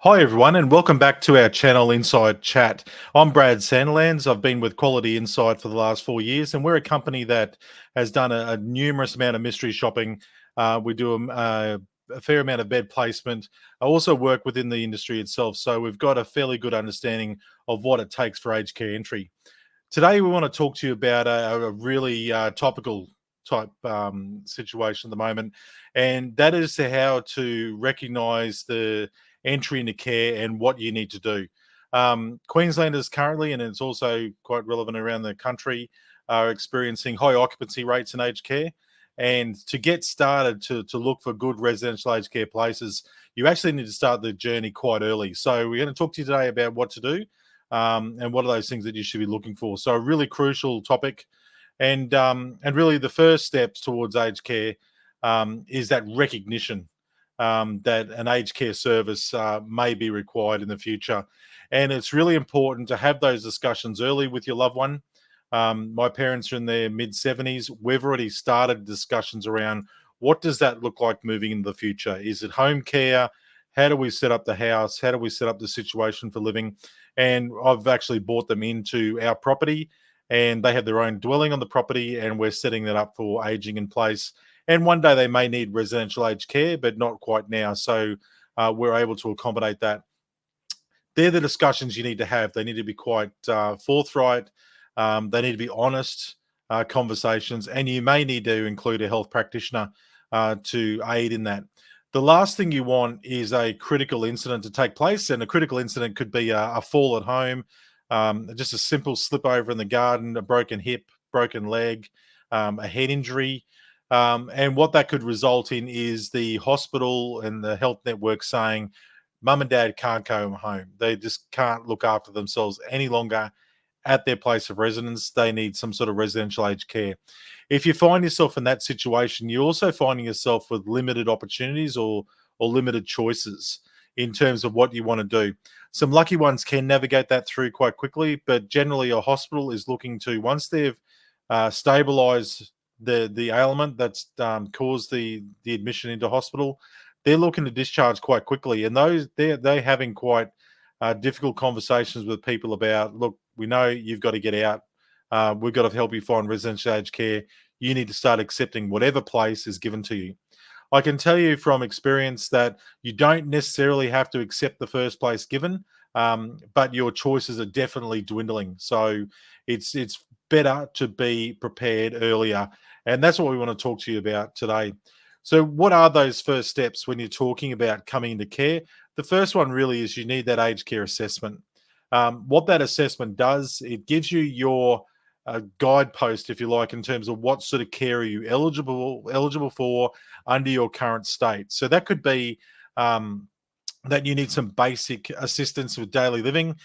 Hi, everyone, and welcome back to our channel Inside Chat. I'm Brad Sandilands. I've been with Quality Insight for the last 4 years, and we're a company that has done a numerous amount of mystery shopping. We do a fair amount of bed placement. I also work within the industry itself, so we've got a fairly good understanding of what it takes for aged care entry. Today, we want to talk to you about a really topical type situation at the moment, and that is how to recognise the entry into care and what you need to do. Queenslanders currently, and it's also quite relevant around the country, are experiencing high occupancy rates in aged care. And to get started to look for good residential aged care places, you actually need to start the journey quite early. So we're going to talk to you today about what to do and what are those things that you should be looking for. So a really crucial topic, and really the first steps towards aged care is that recognition that an aged care service may be required in the future. And it's really important to have those discussions early with your loved one. My parents are in their mid 70s. We've already started discussions around what does that look like moving into the future? Is it home care? How do we set up the house? How do we set up the situation for living? And I've actually brought them into our property, and they have their own dwelling on the property, and we're setting that up for aging in place. And one day they may need residential aged care, but not quite now. So we're able to accommodate that. They're the discussions you need to have. They need to be quite forthright. They need to be honest conversations, and you may need to include a health practitioner to aid in that. The last thing you want is a critical incident to take place, and a critical incident could be a fall at home, just a simple slip over in the garden, a broken hip, broken leg, a head injury. And what that could result in is the hospital and the health network saying, Mum and dad can't go home. They just can't look after themselves any longer at their place of residence. They need some sort of residential aged care. If you find yourself in that situation, you're also finding yourself with limited opportunities or limited choices in terms of what you want to do. Some lucky ones can navigate that through quite quickly, but generally a hospital is looking to, once they've stabilized the ailment that's caused the admission into hospital, they're looking to discharge quite quickly. And those they're having quite difficult conversations with people about, look, we know you've got to get out. We've got to help you find residential aged care. You need to start accepting whatever place is given to you. I can tell you from experience that you don't necessarily have to accept the first place given, but your choices are definitely dwindling. So it's better to be prepared earlier, and that's what we want to talk to you about today. So, what are those first steps when you're talking about coming into care? The first one really is you need that aged care assessment. What that assessment does, it gives you your guidepost, if you like, in terms of what sort of care are you eligible for under your current state. So that could be that you need some basic assistance with daily living.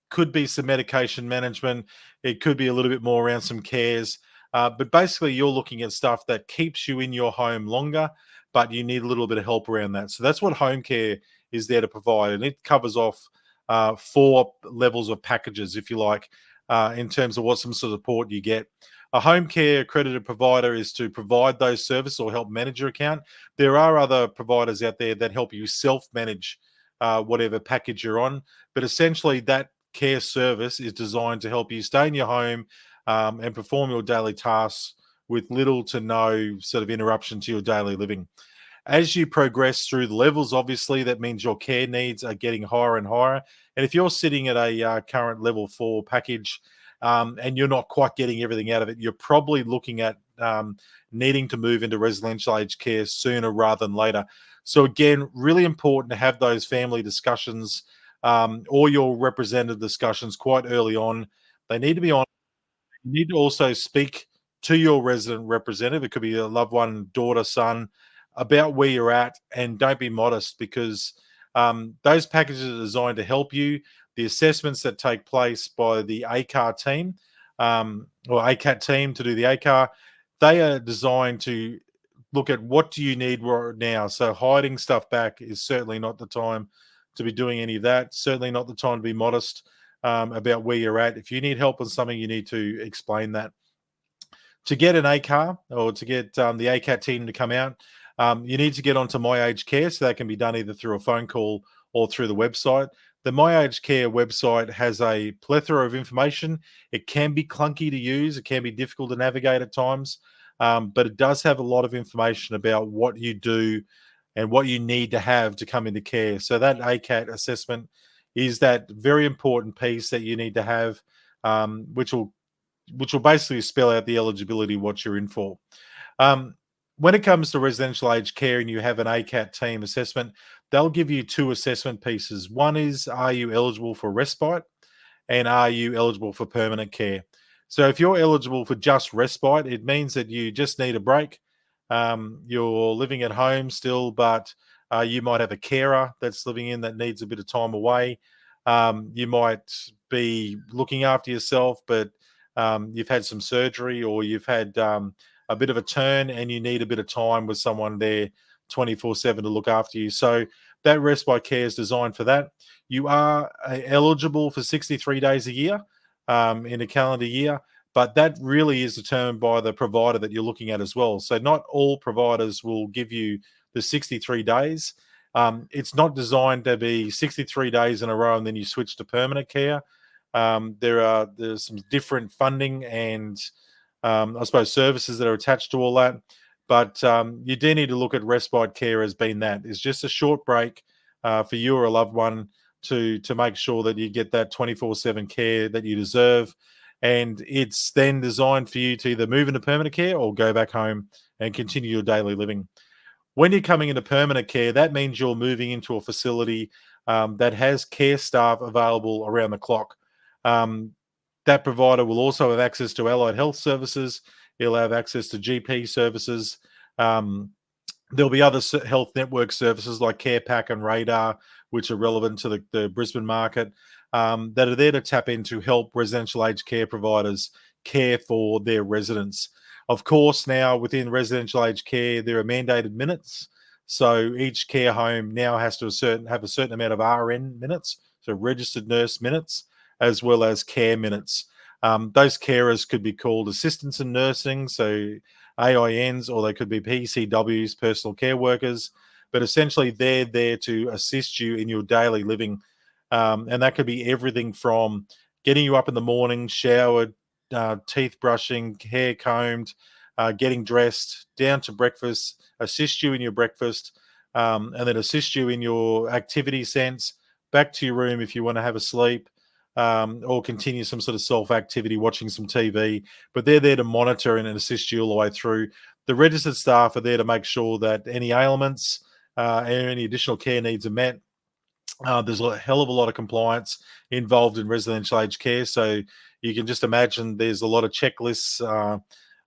Could be some medication management. It could be a little bit more around some cares. But basically, you're looking at stuff that keeps you in your home longer, but you need a little bit of help around that. So that's what home care is there to provide. And it covers off 4 levels of packages, if you like, in terms of what some sort of support you get. A home care accredited provider is to provide those services or help manage your account. There are other providers out there that help you self-manage whatever package you're on, but essentially that care service is designed to help you stay in your home and perform your daily tasks with little to no sort of interruption to your daily living. As you progress through the levels, obviously, that means your care needs are getting higher and higher. And if you're sitting at a current level 4 package and you're not quite getting everything out of it, you're probably looking at needing to move into residential aged care sooner rather than later. So, again, really important to have those family discussions or your representative discussions quite early on. They need to be on. You need to also speak to your resident representative. It could be a loved one, daughter, son, about where you're at, and don't be modest, because those packages are designed to help you. The assessments that take place by the ACAR team or ACAT team to do the ACAR, they are designed to look at what do you need right now. So hiding stuff back is certainly not the time to be doing any of that. Certainly not the time to be modest about where you're at. If you need help on something, you need to explain that. To get an ACAR or to get the ACAT team to come out, You need to get onto My Aged Care, so that can be done either through a phone call or through the website. The My Aged Care website has a plethora of information. It can be clunky to use. It can be difficult to navigate at times, but it does have a lot of information about what you do and what you need to have to come into care. So that ACAT assessment is that very important piece that you need to have, which will basically spell out the eligibility, what you're in for. When it comes to residential aged care and you have an ACAT team assessment, they'll give you two assessment pieces. One is, are you eligible for respite? And are you eligible for permanent care? So if you're eligible for just respite, it means that you just need a break. You're living at home still, but you might have a carer that's living in that needs a bit of time away. You might be looking after yourself, but you've had some surgery, or you've had a bit of a turn and you need a bit of time with someone there 24/7 to look after you. So that respite care is designed for that. You are eligible for 63 days a year in a calendar year, but that really is determined by the provider that you're looking at as well. So not all providers will give you the 63 days. It's not designed to be 63 days in a row and then you switch to permanent care. There's some different funding and I suppose services that are attached to all that. But you do need to look at respite care as being that. It's just a short break for you or a loved one to make sure that you get that 24/7 care that you deserve. And it's then designed for you to either move into permanent care or go back home and continue your daily living. When you're coming into permanent care, that means you're moving into a facility that has care staff available around the clock. Um, that provider will also have access to allied health services. He'll have access to GP services. Um, There'll be other health network services like CarePack and Radar, which are relevant to the Brisbane market, that are there to tap in to help residential aged care providers care for their residents. Of course, now within residential aged care, there are mandated minutes. So each care home now has to have a certain amount of RN minutes, so registered nurse minutes, as well as care minutes. Those carers could be called assistants in nursing, so AINs, or they could be PCWs, personal care workers, but essentially they're there to assist you in your daily living. And that could be everything from getting you up in the morning, showered, teeth brushing, hair combed, getting dressed, down to breakfast, assist you in your breakfast, and then assist you in your activity sense, back to your room if you want to have a sleep, or continue some sort of self activity, watching some TV. But they're there to monitor and assist you all the way through. The registered staff are there to make sure that any ailments and any additional care needs are met. There's a hell of a lot of compliance involved in residential aged care. So you can just imagine there's a lot of checklists,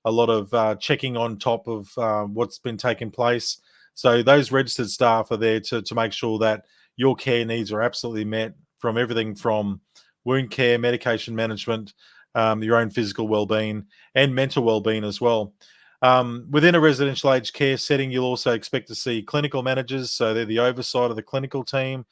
a lot of checking on top of what's been taking place. So those registered staff are there to make sure that your care needs are absolutely met, from everything from wound care, medication management, your own physical well-being, and mental well-being as well. Within a residential aged care setting, you'll also expect to see clinical managers. So they're the oversight of the clinical team,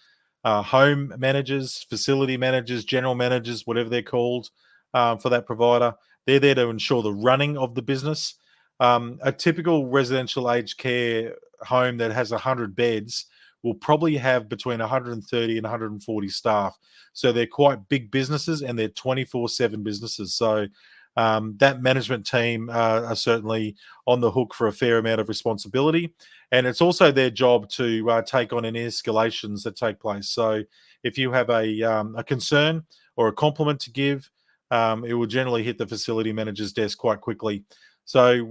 home managers, facility managers, general managers, whatever they're called for that provider. They're there to ensure the running of the business. A typical residential aged care home that has 100 beds will probably have between 130 and 140 staff. So they're quite big businesses, and they're 24/7 businesses. So that management team are certainly on the hook for a fair amount of responsibility. And it's also their job to take on any escalations that take place. So if you have a concern or a compliment to give, it will generally hit the facility manager's desk quite quickly. So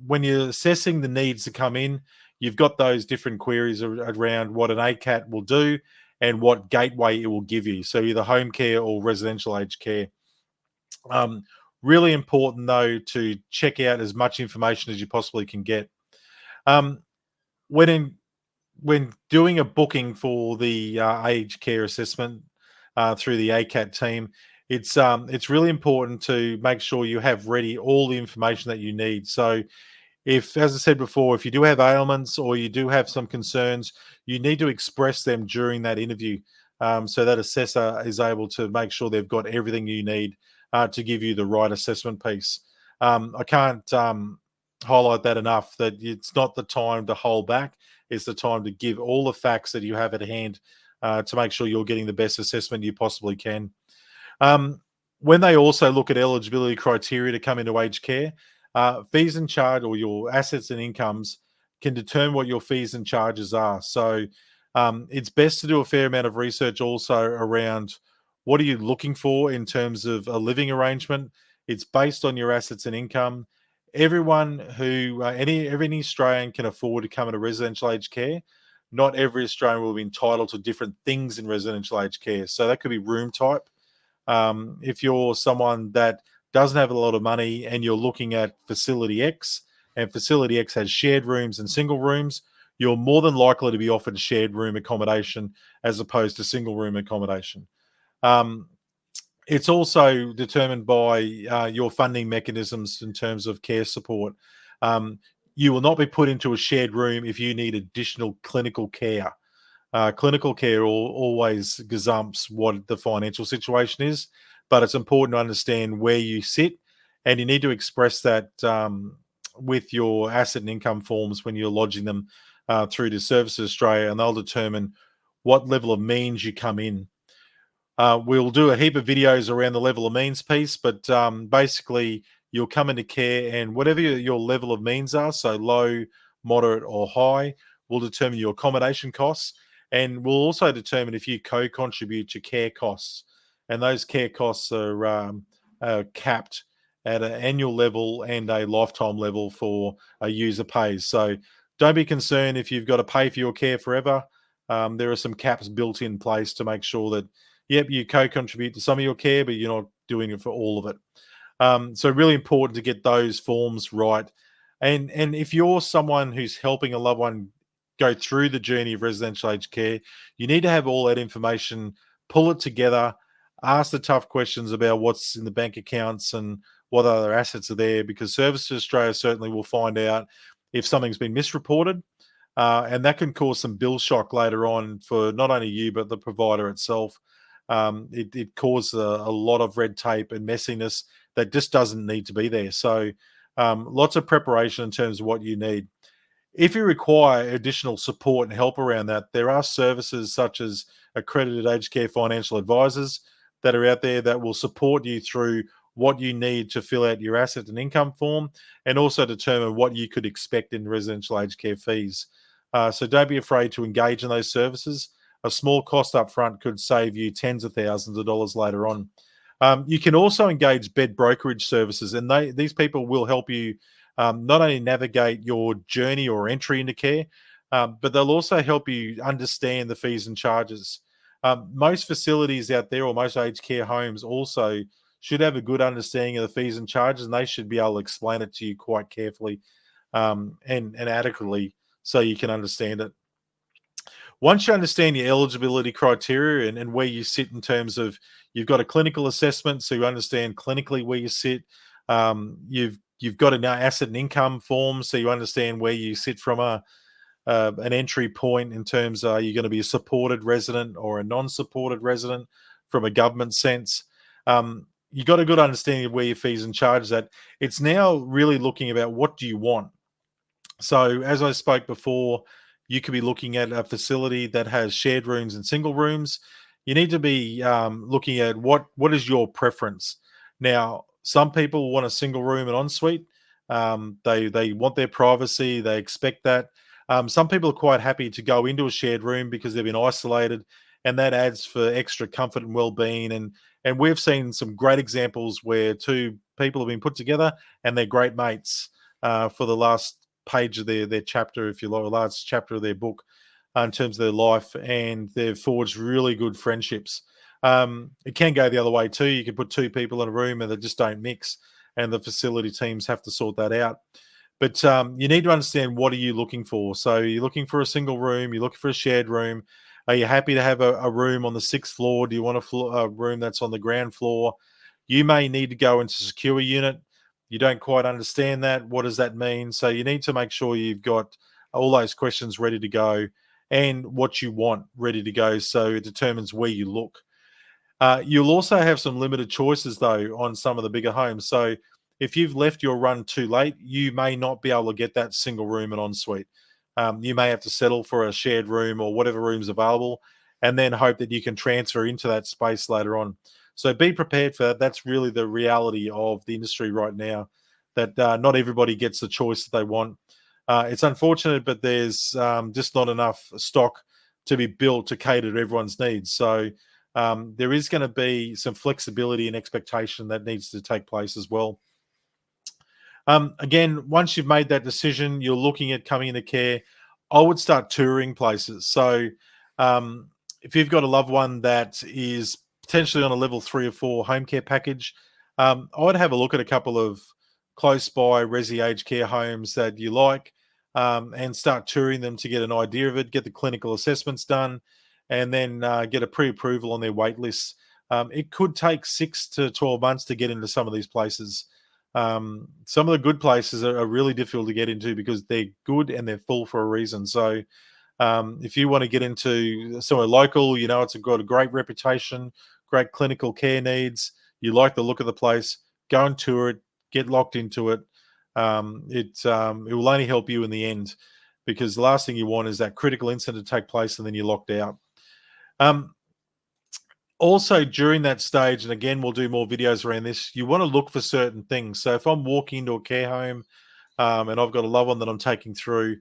when you're assessing the needs to come in, you've got those different queries around what an ACAT will do and what gateway it will give you. So either home care or residential aged care. Really important, though, to check out as much information as you possibly can get. Um, when when doing a booking for the aged care assessment through the ACAT team, it's really important to make sure you have ready all the information that you need. So if, as I said before, if you do have ailments or you do have some concerns, you need to express them during that interview, so that assessor is able to make sure they've got everything you need to give you the right assessment piece. I can't highlight that enough, that it's not the time to hold back. It's the time to give all the facts that you have at hand to make sure you're getting the best assessment you possibly can. Um, when they also look at eligibility criteria to come into aged care, fees and charge, or your assets and incomes, can determine what your fees and charges are. So it's best to do a fair amount of research also around what are you looking for in terms of a living arrangement. It's based on your assets and income. Everyone who, every Australian can afford to come into residential aged care. Not every Australian will be entitled to different things in residential aged care. So that could be room type. If you're someone that doesn't have a lot of money and you're looking at Facility X, and Facility X has shared rooms and single rooms, you're more than likely to be offered shared room accommodation as opposed to single room accommodation. Um, it's also determined by your funding mechanisms in terms of care support. Um, you will not be put into a shared room if you need additional clinical care. Clinical care always gazumps what the financial situation is, but it's important to understand where you sit, and you need to express that with your asset and income forms when you're lodging them through to Services Australia, and they'll determine what level of means you come in. We'll do a heap of videos around the level of means piece, but basically you'll come into care, and whatever your level of means are, so low, moderate, or high, will determine your accommodation costs, and will also determine if you co-contribute to care costs. And those care costs are capped at an annual level and a lifetime level for a user pays. So don't be concerned if you've got to pay for your care forever. There are some caps built in place to make sure that, yep, you co-contribute to some of your care, but you're not doing it for all of it. So really important to get those forms right. And if you're someone who's helping a loved one go through the journey of residential aged care, you need to have all that information, pull it together, ask the tough questions about what's in the bank accounts and what other assets are there, because Services Australia certainly will find out if something's been misreported. And that can cause some bill shock later on for not only you, but the provider itself. It causes a lot of red tape and messiness that just doesn't need to be there. So lots of preparation in terms of what you need. If you require additional support and help around that, there are services such as accredited aged care financial advisors that are out there that will support you through what you need to fill out your asset and income form, and also determine what you could expect in residential aged care fees. So don't be afraid to engage in those services. A small cost up front could save you tens of thousands of dollars later on. You can also engage bed brokerage services, and these people will help you not only navigate your journey or entry into care, but they'll also help you understand the fees and charges. Most facilities out there, or most aged care homes, also should have a good understanding of the fees and charges, and they should be able to explain it to you quite carefully and adequately so you can understand it. Once you understand your eligibility criteria and where you sit in terms of, you've got a clinical assessment, so you understand clinically where you sit. You've got an asset and income form, so you understand where you sit from an entry point in terms of, are you going to be a supported resident or a non-supported resident from a government sense. You got a good understanding of where your fees and charges at. It's now really looking about, what do you want? So as I spoke before, you could be looking at a facility that has shared rooms and single rooms. You need to be looking at what is your preference. Now, some people want a single room and ensuite. They want their privacy. They expect that. Some people are quite happy to go into a shared room because they've been isolated, and that adds for extra comfort and well-being. And we've seen some great examples where two people have been put together and they're great mates for the last page of their chapter, if you like, a last chapter of their book in terms of their life, and they've forged really good friendships. It can go the other way too. You can put two people in a room and they just don't mix, and the facility teams have to sort that out. But you need to understand, what are you looking for? So you're looking for a single room, you're looking for a shared room. Are you happy to have a room on the 6th floor? Do you want a room that's on the ground floor? You may need to go into a secure unit. You don't quite understand that. What does that mean? So you need to make sure you've got all those questions ready to go and what you want ready to go, so it determines where you look. You'll also have some limited choices, though, on some of the bigger homes. So if you've left your run too late, you may not be able to get that single room and ensuite. You may have to settle for a shared room or whatever room's available, and then hope that you can transfer into that space later on. So be prepared for that. That's really the reality of the industry right now, that not everybody gets the choice that they want. It's unfortunate, but there's just not enough stock to be built to cater to everyone's needs. So there is going to be some flexibility and expectation that needs to take place as well. Again, once you've made that decision, you're looking at coming into care, I would start touring places. So if you've got a loved one that is potentially on a level 3 or 4 home care package, I would have a look at a couple of close by resi aged care homes that you like, and start touring them to get an idea of it, get the clinical assessments done, and then get a pre-approval on their wait lists. It could take 6 to 12 months to get into some of these places. Some of the good places are really difficult to get into because they're good and they're full for a reason. So if you want to get into somewhere local, it's got a great reputation, great clinical care needs, you like the look of the place, go and tour it, get locked into it. It will only help you in the end, because the last thing you want is that critical incident to take place and then you're locked out. Also, during that stage, and again, we'll do more videos around this, you want to look for certain things. So if I'm walking into a care home and I've got a loved one that I'm taking through,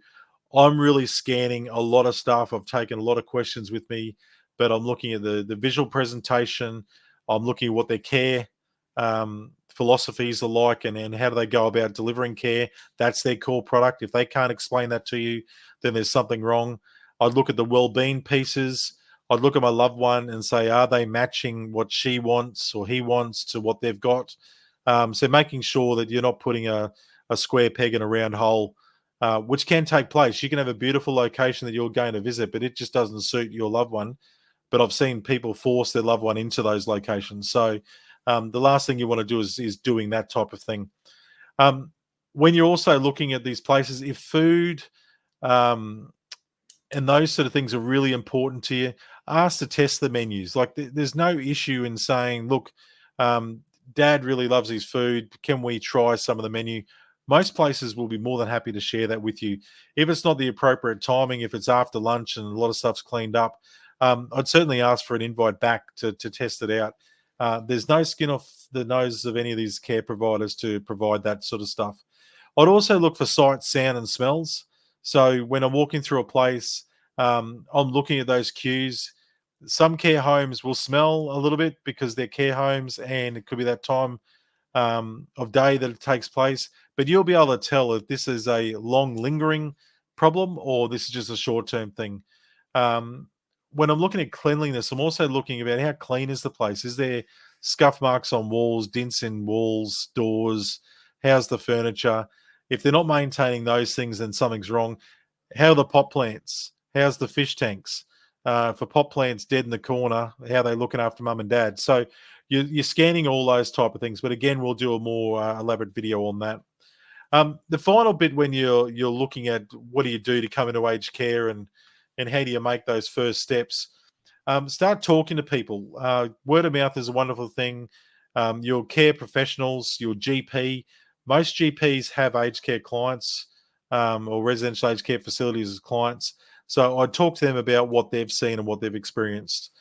I'm really scanning a lot of stuff. I've taken a lot of questions with me, but I'm looking at the visual presentation. I'm looking at what their care philosophies are like, and how do they go about delivering care. That's their core product. If they can't explain that to you, then there's something wrong. I'd look at the well-being pieces. I'd look at my loved one and say, are they matching what she wants or he wants to what they've got? So making sure that you're not putting a square peg in a round hole, which can take place. You can have a beautiful location that you're going to visit, but it just doesn't suit your loved one. But I've seen people force their loved one into those locations. So the last thing you want to do is doing that type of thing. When you're also looking at these places, if food and those sort of things are really important to you, ask to test the menus. Like there's no issue in saying, look, Dad really loves his food. Can we try some of the menu? Most places will be more than happy to share that with you. If it's not the appropriate timing, if it's after lunch and a lot of stuff's cleaned up, I'd certainly ask for an invite back to test it out. There's no skin off the noses of any of these care providers to provide that sort of stuff. I'd also look for sight, sound, and smells. So when I'm walking through a place, I'm looking at those cues. Some care homes will smell a little bit because they're care homes, and it could be that time of day that it takes place. But you'll be able to tell if this is a long lingering problem or this is just a short-term thing. When I'm looking at cleanliness, I'm also looking about how clean is the place. Is there scuff marks on walls, dents in walls, doors? How's the furniture? If they're not maintaining those things, then something's wrong. How are the pot plants? How's the fish tanks? For pot plants dead in the corner, how are they looking after mum and dad? So you're scanning all those type of things. But again, we'll do a more elaborate video on that. The final bit, when you're looking at what do you do to come into aged care and how do you make those first steps, start talking to people. Word of mouth is a wonderful thing. Your care professionals, your GP, most GPs have aged care clients or residential aged care facilities as clients. So I'd talk to them about what they've seen and what they've experienced.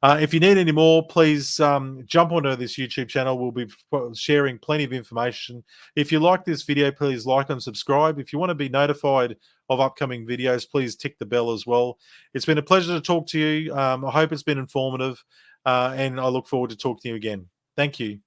If you need any more, please jump onto this YouTube channel. We'll be sharing plenty of information. If you like this video, please like and subscribe. If you want to be notified of upcoming videos, please tick the bell as well. It's been a pleasure to talk to you. I hope it's been informative, and I look forward to talking to you again. Thank you.